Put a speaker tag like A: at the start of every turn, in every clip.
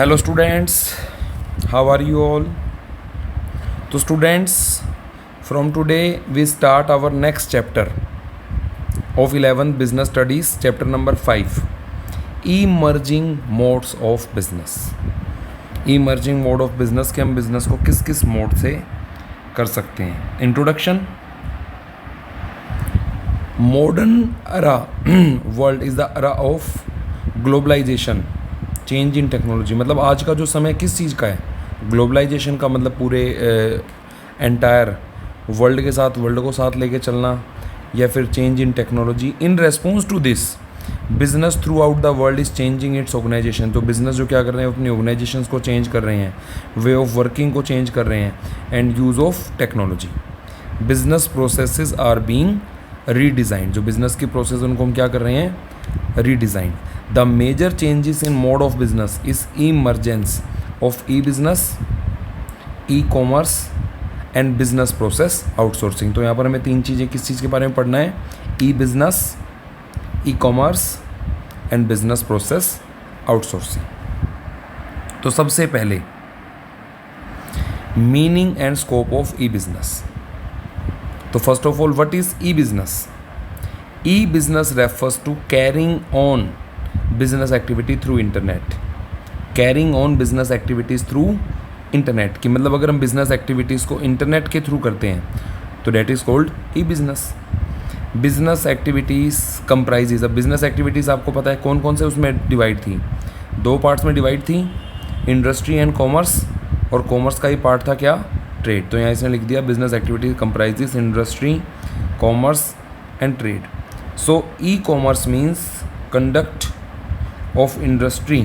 A: Hello students, how are you all. तो students, from today we start our next chapter of 11th business studies, chapter number 5, emerging modes of business. Emerging mode of business के हम business को किस किस mode से कर सकते हैं। Introduction. Modern era world is the era of globalization, change in technology. मतलब आज का जो समय किस चीज़ का है, ग्लोबलाइजेशन का। मतलब पूरे एंटायर वर्ल्ड के साथ, वर्ल्ड को साथ लेके चलना, या फिर change in technology. In response to this business throughout the world is changing its organization. तो बिजनेस जो क्या कर रहे हैं, अपनी ऑर्गेनाइजेशंस को चेंज कर रहे हैं, वे ऑफ वर्किंग को चेंज कर रहे हैं, and use of technology. Business processes are being redesign. जो बिजनेस की प्रोसेस उनको हम क्या कर रहे हैं, redesign. The major changes in mode of business is emergence of e business, e commerce and business process outsourcing. तो यहाँ पर हमें तीन चीज़ें किस चीज़ के बारे में पढ़ना है, e business, e commerce and business process outsourcing. तो सबसे पहले meaning and scope of e business. तो first of all, what is e business? E business refers to carrying on business activity through internet. Carrying on business activities through internet की मतलब अगर हम business activities को internet के through करते हैं तो that is called e business. Business activities comprises. अब बिजनेस एक्टिविटीज़ आपको पता है कौन कौन से उसमें डिवाइड थी, दो पार्ट्स में डिवाइड थी, इंडस्ट्री एंड कॉमर्स, और कॉमर्स का ही पार्ट था क्या, ट्रेड। तो यहाँ इसने लिख दिया business activities comprises industry, commerce and trade. So e commerce means conduct of industry,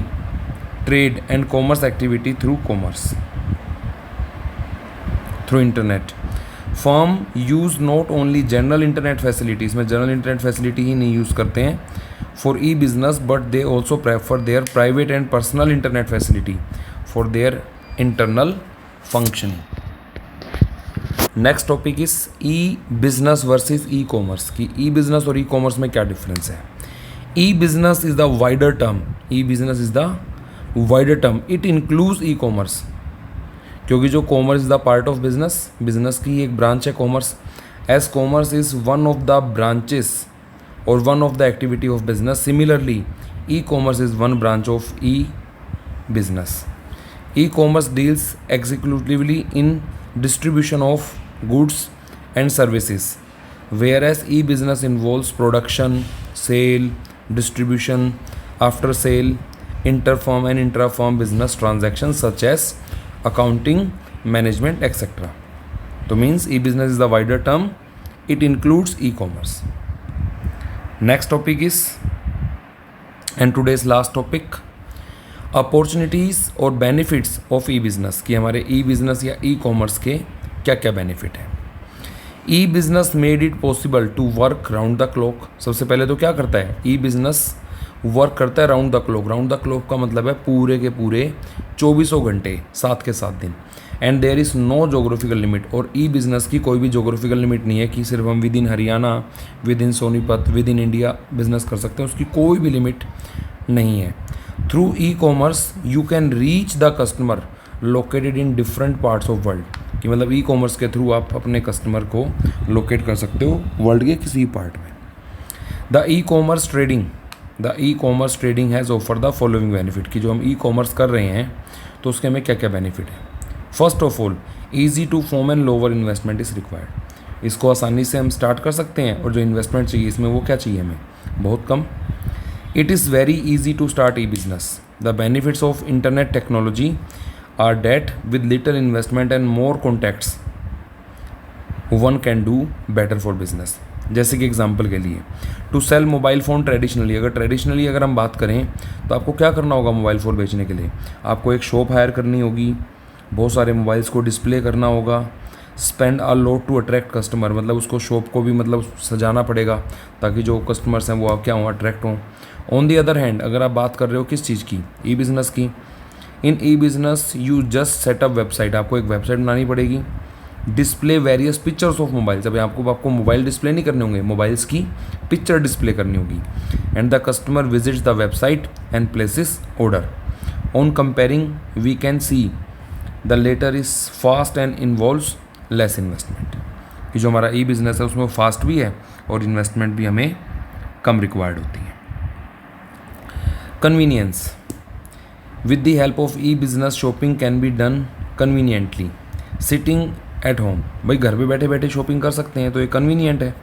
A: trade and commerce activity through commerce, through internet. Firm use not only general internet facilities, में general internet facility ही नहीं use करते हैं for E business, but they also prefer there private and personal internet facility for their internal functioning. Next topic is e business versus e commerce, कि ई business और ई commerce में क्या difference है। E business is the wider term, e business is the wider term, it includes e commerce, क्योंकि जो commerce is the part of business, business की एक branch है commerce. As commerce is one of the branches और one of the activity of business, similarly e commerce is one branch of e business. E commerce deals exclusively in distribution of goods and services, whereas e-business involves production, sale, distribution, after sale, inter-firm and intra-firm business transactions such as accounting, management, etc. So means e-business is the wider term, it includes e-commerce. Next topic is, and today's last topic, opportunities और benefits of e business, कि हमारे ई business या e commerce के क्या क्या benefit है। E business made it possible to work round the clock. सबसे पहले तो क्या करता है, ई बिज़नेस वर्क करता है round the clock. Round the clock का मतलब है पूरे के पूरे 24 घंटे, 7 के 7 दिन। And there is no geographical limit, और ई बिज़नेस की कोई भी जोग्राफिकल लिमिट नहीं है कि सिर्फ हम with in Haryana, with in Sonipat, with in India business कर सकते हैं, उसकी कोई भी लिमिट नहीं है। Through e commerce you can reach the customer located in different parts of world, कि मतलब ई कॉमर्स के थ्रू आप अपने कस्टमर को लोकेट कर सकते हो वर्ल्ड के किसी पार्ट में। The e commerce trading has offer the following benefit, कि जो हम ई कॉमर्स कर रहे हैं तो उसके हमें क्या क्या बेनिफिट है। First of all, easy to form and lower investment is required. इसको आसानी से हम स्टार्ट कर सकते हैं, और जो इन्वेस्टमेंट चाहिए इसमें वो क्या चाहिए हमें, बहुत कम। It is very easy to start e-business. The benefits of internet technology are that with little investment and more contacts, one can do better for business. जैसे कि एग्जांपल के लिए, to sell mobile phone traditionally, अगर हम बात करें तो आपको क्या करना होगा मोबाइल फ़ोन बेचने के लिए, आपको एक शॉप हायर करनी होगी, बहुत सारे मोबाइल्स को डिस्प्ले करना होगा, spend a lot to attract customer, मतलब उसको शॉप को भी मतलब सजाना पड़ेगा ताकि जो कस्टमर्स हैं वो क्या हों, अट्रैक्ट हों। ऑन दी अदर हैंड, अगर आप बात कर रहे हो किस चीज़ की, ई बिज़नेस की, in e business you just set up website, आपको एक वेबसाइट बनानी पड़ेगी, display various pictures of mobiles. अभी आपको मोबाइल डिस्प्ले नहीं करने होंगे, मोबाइल्स की पिक्चर डिस्प्ले करनी होगी, and the customer visits the website and places order. On comparing we can see the latter is fast and involves less investment, कि जो हमारा ई बिज़नेस है उसमें वो फास्ट भी है और इन्वेस्टमेंट भी हमें कम रिक्वायर्ड होती है. Convenience. With the help of e business shopping can be done conveniently sitting at home. भाई घर पे बैठे बैठे शॉपिंग कर सकते हैं, तो ये कन्वीनियंट है.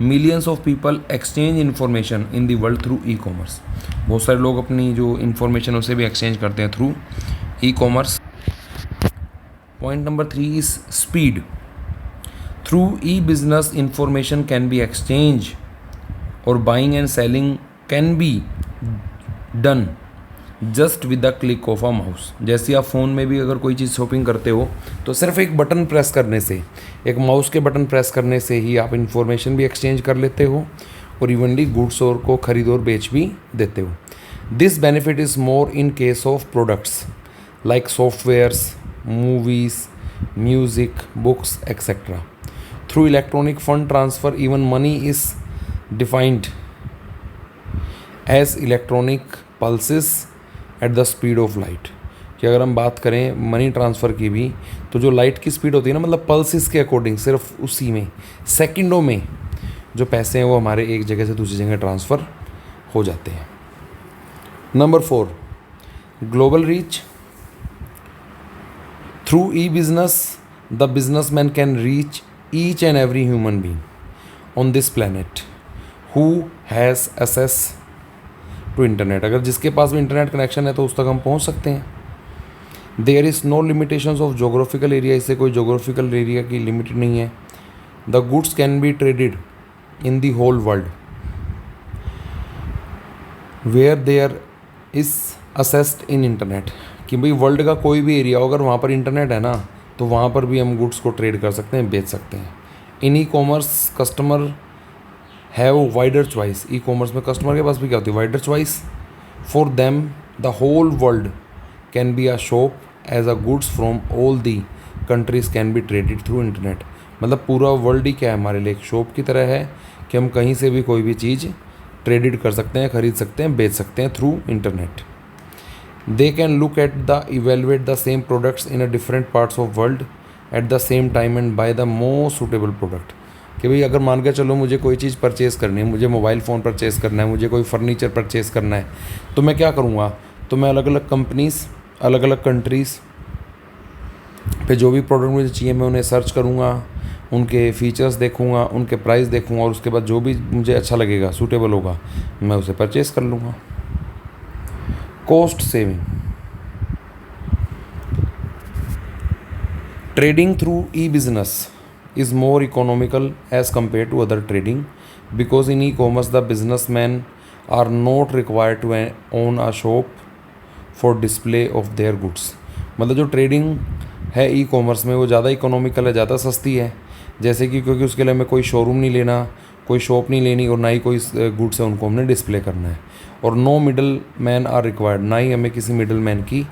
A: Millions of people exchange information in the world through e commerce. बहुत सारे लोग अपनी जो इन्फॉर्मेशन उसे भी एक्सचेंज करते हैं through e commerce. Point number 3 is speed. Through e business information can be exchange और buying and selling can be done just with the click of a mouse. जैसे आप फ़ोन में भी अगर कोई चीज़ शॉपिंग करते हो तो सिर्फ एक बटन प्रेस करने से, एक माउस के बटन प्रेस करने से ही आप इन्फॉर्मेशन भी एक्सचेंज कर लेते हो और इवनली गुड्स और को खरीद और बेच भी देते हो. This benefit is more in case of products like softwares, movies, music, books etcetera. Through electronic fund transfer even money is defined as electronic pulses at the speed of light. कि अगर हम बात करें मनी ट्रांसफ़र की भी, तो जो light की स्पीड होती है ना, मतलब पल्सेस के अकॉर्डिंग, सिर्फ उसी में सेकंडों में जो पैसे हैं वो हमारे एक जगह से दूसरी जगह ट्रांसफ़र हो जाते हैं. Number 4, global reach. Through e business the businessman can reach each and every human being on this planet who has access to internet. अगर जिसके पास भी इंटरनेट कनेक्शन है तो उस तक हम पहुंच सकते हैं. There is no limitations of geographical area. इससे कोई जोग्राफिकल एरिया की लिमिट नहीं है. The goods can be traded in the whole world where there is accessed in internet. कि भाई वर्ल्ड का कोई भी एरिया हो, अगर वहाँ पर इंटरनेट है ना, तो वहाँ पर भी हम गुड्स को ट्रेड कर सकते हैं, बेच सकते हैं. In e commerce customer have wider choice. E commerce में कस्टमर के पास भी क्या होती है? Wider choice. For them the whole world can be a shop as a goods from all the countries can be traded through internet. मतलब पूरा world ही क्या है हमारे लिए, एक शॉप की तरह है कि हम कहीं से भी कोई भी चीज़ ट्रेडेड कर सकते हैं, खरीद सकते हैं, बेच सकते हैं through internet. They can look at the evaluate the same products in a different parts of world at the same time and by the most suitable product. कि भाई अगर मान के चलो मुझे कोई चीज़ परचेज़ करनी है, मुझे मोबाइल फ़ोन परचेज़ करना है, मुझे कोई फर्नीचर परचेज़ करना है, तो मैं क्या करूँगा? तो मैं अलग अलग कंपनीज़, अलग अलग कंट्रीज़ पे जो भी प्रोडक्ट मुझे चाहिए मैं उन्हें सर्च करूँगा, उनके फीचर्स देखूँगा, उनके प्राइस देखूँगा और उसके बाद जो भी मुझे अच्छा लगेगा, सूटेबल होगा, मैं उसे परचेज़ कर लूँगा. Cost saving. Trading through e business is more economical as compared to other trading because in e-commerce the businessmen are not required to own a shop for display of their goods. मतलब जो trading है ई commerce में वो ज़्यादा economical है, ज़्यादा सस्ती है. जैसे कि क्योंकि उसके लिए हमें कोई शोरूम नहीं लेना, कोई शॉप नहीं लेनी और ना ही कोई गुड्स है उनको हमने डिस्प्ले करना है. और no middle man are required. ना ही हमें किसी मिडल मैन की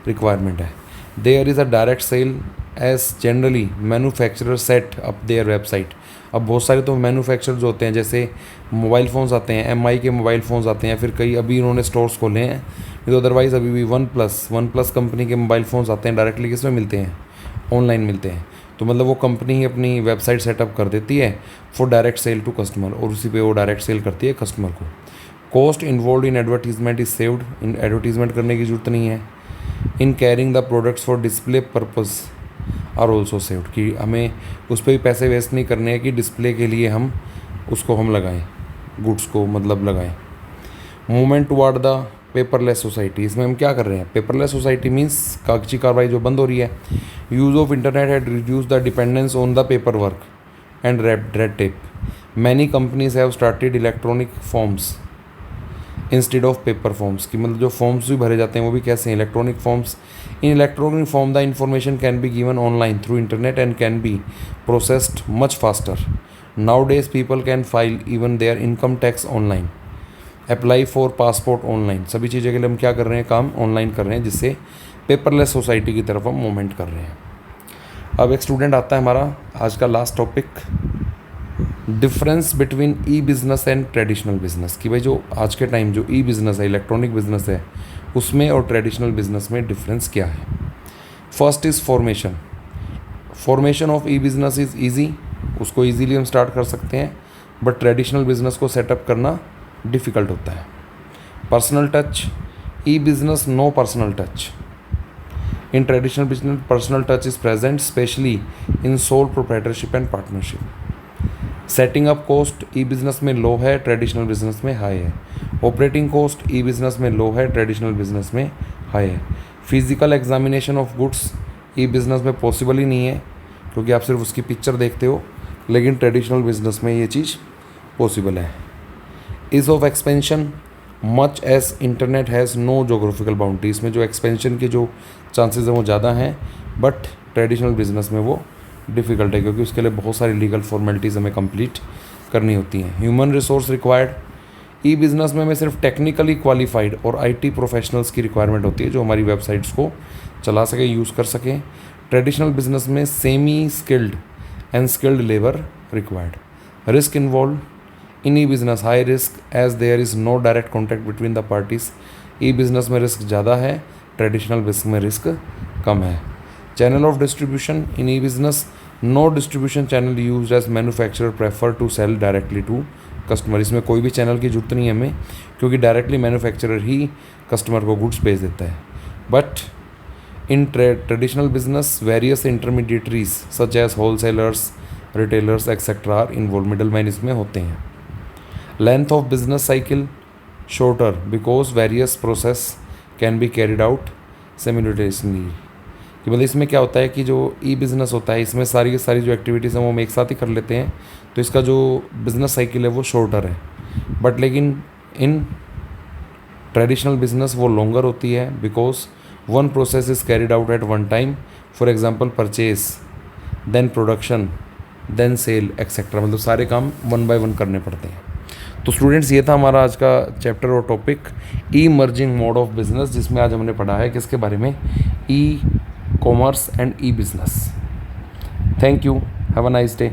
A: रिक्वायरमेंट है. There is a direct sale as generally manufacturer set up their website. अब बहुत सारे तो मैन्युफैक्चर जो होते हैं, जैसे मोबाइल फ़ोन्स आते हैं, MI के मोबाइल फ़ोन्स आते हैं, फिर कई अभी इन्होंने स्टोर्स खोले हैं. तो अदरवाइज़ अभी भी वन प्लस कंपनी के मोबाइल फ़ोन्स आते हैं, डायरेक्टली किस में मिलते हैं? ऑनलाइन मिलते हैं. तो मतलब वो कंपनी ही अपनी वेबसाइट सेटअप कर देती है for direct sale to customer और उसी पे वो डायरेक्ट सेल करती है कस्टमर को. Cost involve in advertisement is saved. इन एडवर्टीजमेंट करने की जरूरत नहीं है. In carrying the products for display purpose are also saved. कि हमें उस पर भी पैसे वेस्ट नहीं करने हैं कि डिस्प्ले के लिए हम उसको हम लगाएं, गुड्स को मतलब लगाएं. Movement toward the paperless society. इसमें हम क्या कर रहे हैं? पेपरलेस सोसाइटी मीन्स कागजी कार्रवाई जो बंद हो रही है. Use of internet had reduce the dependence on the paper work and red tape. Many companies have started electronic forms instead of paper forms. की मतलब जो फॉर्म्स भी भरे जाते हैं वो भी कैसे हैं? Electronic forms. In electronic form the information can be given online through internet and can be processed much faster. Now days people can file even there income tax online, apply for passport online. सभी चीज़ों के लिए हम क्या कर रहे हैं? काम ऑनलाइन कर रहे हैं, जिससे पेपरलेस सोसाइटी की तरफ हम मूवमेंट कर रहे हैं. अब एक स्टूडेंट आता है हमारा आज का last topic, difference between e business and traditional business. कि भाई जो आज के टाइम जो ई बिज़नेस है, इलेक्ट्रॉनिक बिजनेस है, उसमें और ट्रेडिशनल बिजनेस में डिफरेंस क्या है। First is formation of e business is easy, उसको ईजीली हम स्टार्ट कर सकते हैं, बट ट्रेडिशनल बिजनेस को सेटअप करना डिफ़िकल्ट होता है। Personal touch, e business no personal touch. In traditional business personal touch is present specially in sole proprietorship and partnership. Setting up cost E business में लो है, traditional business में high है। Operating cost ई business में लो है, traditional business में high है। Physical examination of goods E business में possible ही नहीं है, क्योंकि आप सिर्फ उसकी पिक्चर देखते हो, लेकिन ट्रेडिशनल बिजनेस में ये चीज़ पॉसिबल है। Ease of expansion much as internet has no geographical boundary, इसमें जो एक्सपेंशन के जो चांसेस हैं वो ज़्यादा हैं, बट ट्रेडिशनल बिजनेस में वो डिफ़िकल्ट है, क्योंकि उसके लिए बहुत सारी लीगल फॉर्मेलिटीज़ हमें कंप्लीट करनी होती हैं। ह्यूमन रिसोर्स रिक्वायर्ड, ई बिज़नेस में हमें सिर्फ टेक्निकली क्वालिफाइड और आईटी प्रोफेशनल्स की रिक्वायरमेंट होती है, जो हमारी वेबसाइट्स को चला सकें, यूज़ कर सकें। ट्रेडिशनल बिजनेस में semi skilled and skilled labour required. Risk involve in e business high risk as there is no direct contact between the parties. E business में रिस्क ज़्यादा है, ट्रेडिशनल बिजनेस में रिस्क कम है। Channel of distribution in e business no distribution channel used as manufacturer prefer to sell directly to customer. इसमें कोई भी channel की जरूरत नहीं है हमें, क्योंकि डायरेक्टली मैन्युफैक्चरर ही कस्टमर को गुड्स भेज देता है। But in traditional business various intermediaries such as wholesalers, retailers etcetera are involve, middle man इसमें होते हैं। Length of business cycle shorter because various process can be carried out simultaneously. कि मतलब इसमें क्या होता है कि जो ई बिज़नेस होता है, इसमें सारी की सारी जो एक्टिविटीज़ हैं वो हम एक साथ ही कर लेते हैं, तो इसका जो बिज़नेस साइकिल है वो शॉर्टर है। बट लेकिन इन ट्रेडिशनल बिजनेस वो लॉन्गर होती है, because one process is carried out at one time. For example purchase, then production, then sale etcetera, मतलब सारे काम वन बाय वन करने पड़ते हैं। तो स्टूडेंट्स, ये था हमारा आज का चैप्टर और topic E merging mode of business, जिसमें आज हमने पढ़ा है किसके बारे में, ई commerce and E business. Thank you, have a nice day.